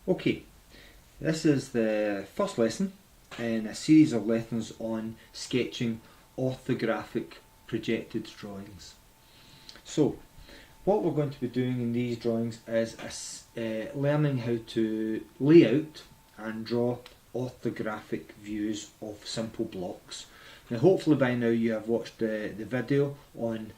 Okay, this is the first lesson in a series of lessons on sketching orthographic projected drawings. So, what we're going to be doing in these drawings is learning how to lay out and draw orthographic views of simple blocks. Now hopefully by now you have watched the video on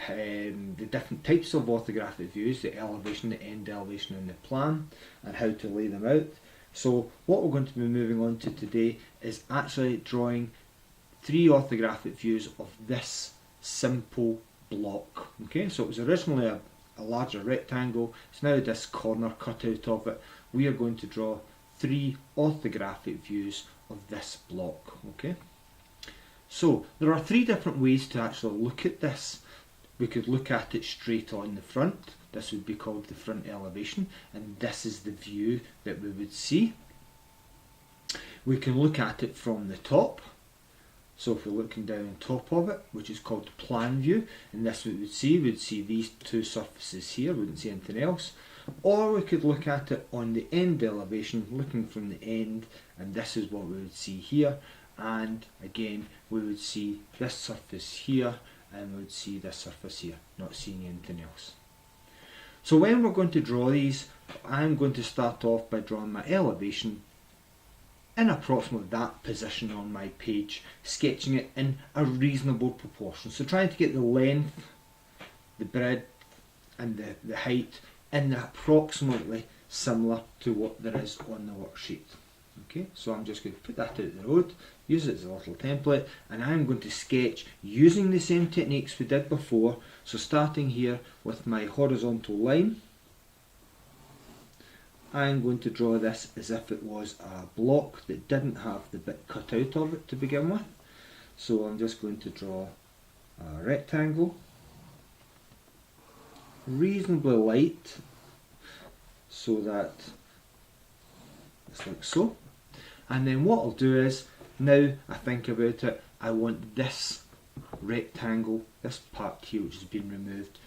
the different types of orthographic views, the elevation, the end elevation and the plan, and how to lay them out. So what we're going to be moving on to today is actually drawing 3 orthographic views of this simple block. Okay, so it was originally a larger rectangle, it's now this corner cut out of it. We are going to draw 3 orthographic views of this block. Okay, so there are 3 different ways to actually look at this. We could look at it straight on the front. This would be called the front elevation, and this is the view that we would see. We can look at it from the top. So if we're looking down on top of it, which is called the plan view, and this we would see these 2 surfaces here, we wouldn't see anything else. Or we could look at it on the end elevation, looking from the end, and this is what we would see here. And again, we would see this surface here, and we would see this surface here, not seeing anything else. So when we're going to draw these, I'm going to start off by drawing my elevation in approximately that position on my page, sketching it in a reasonable proportion. So trying to get the length, the breadth and the height in approximately similar to what there is on the worksheet. Okay, so I'm just going to put that out the road, use it as a little template, and I'm going to sketch using the same techniques we did before. So starting here with my horizontal line, I'm going to draw this as if it was a block that didn't have the bit cut out of it to begin with. So I'm just going to draw a rectangle, reasonably light, so that it's like so. And then what I'll do is, now I think about it, I want this rectangle, this part here which has been removed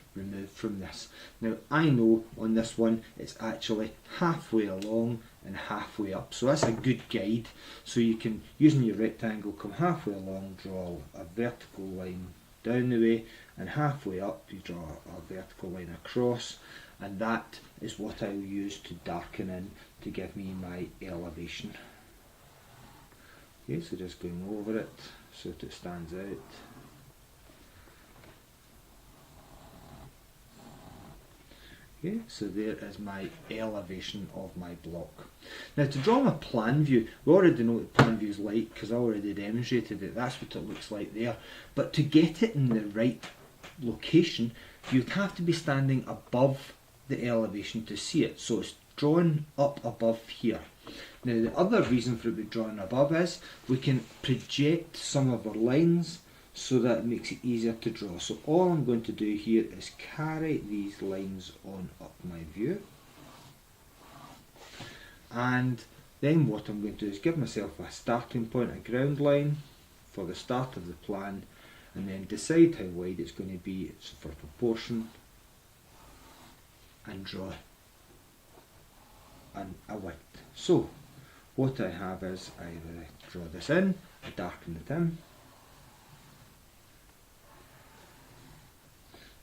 from this. Now I know on this one it's actually halfway along and halfway up, so that's a good guide. So you can, using your rectangle, come halfway along, draw a vertical line down the way, and halfway up you draw a vertical line across, and that is what I'll use to darken in to give me my elevation. Okay, so just going over it so that it stands out. Okay, so there is my elevation of my block. Now to draw my plan view, we already know what the plan view is like because I already demonstrated it. That's what it looks like there. But to get it in the right location, you'd have to be standing above the elevation to see it. So it's drawn up above here. Now the other reason for it being drawn above is we can project some of our lines so that it makes it easier to draw. So all I'm going to do here is carry these lines on up my view, and then what I'm going to do is give myself a starting point, a ground line for the start of the plan, and then decide how wide it's going to be for proportion, and draw a width. So what I have is I draw this in, I darken it in.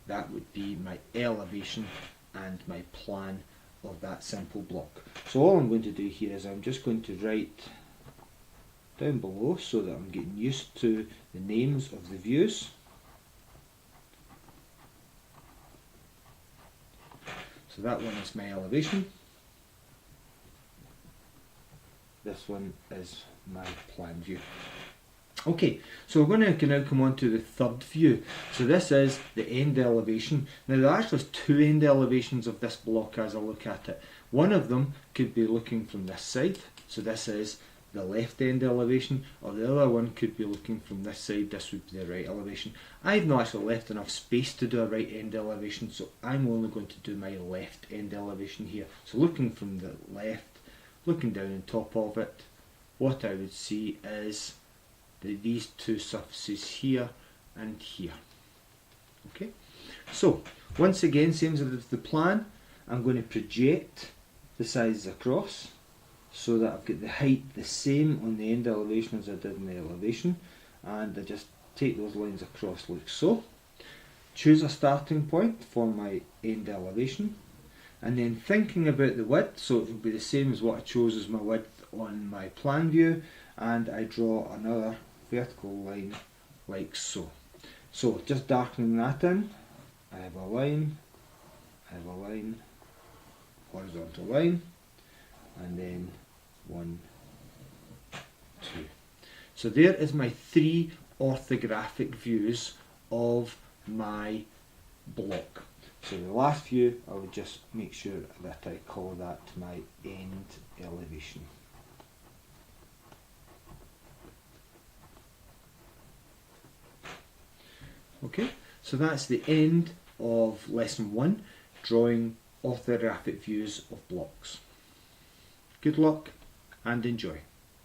That would be my elevation and my plan of that simple block. So all I'm going to do here is I'm just going to write down below so that I'm getting used to the names of the views. So that one is my elevation. This one is my plan view. Okay, so we're going to now come on to the third view. So this is the end elevation. Now there actually is 2 end elevations of this block as I look at it. One of them could be looking from this side, so this is the left end elevation, or the other one could be looking from this side, this would be the right elevation. I've not actually left enough space to do a right end elevation, so I'm only going to do my left end elevation here. So looking from the left, looking down on top of it, what I would see is these 2 surfaces here and here. Okay, so once again, same as with the plan, I'm going to project the sides across so that I've got the height the same on the end elevation as I did in the elevation, and I just take those lines across like so. Choose a starting point for my end elevation, and then thinking about the width, so it will be the same as what I chose as my width on my plan view, and I draw another vertical line like so. So just darkening that in, I have a line, I have a line, horizontal line, and then 1, 2. So there is my 3 orthographic views of my block. So the last view, I would just make sure that I call that my end elevation. Okay, so that's the end of lesson 1, drawing orthographic views of blocks. Good luck and enjoy.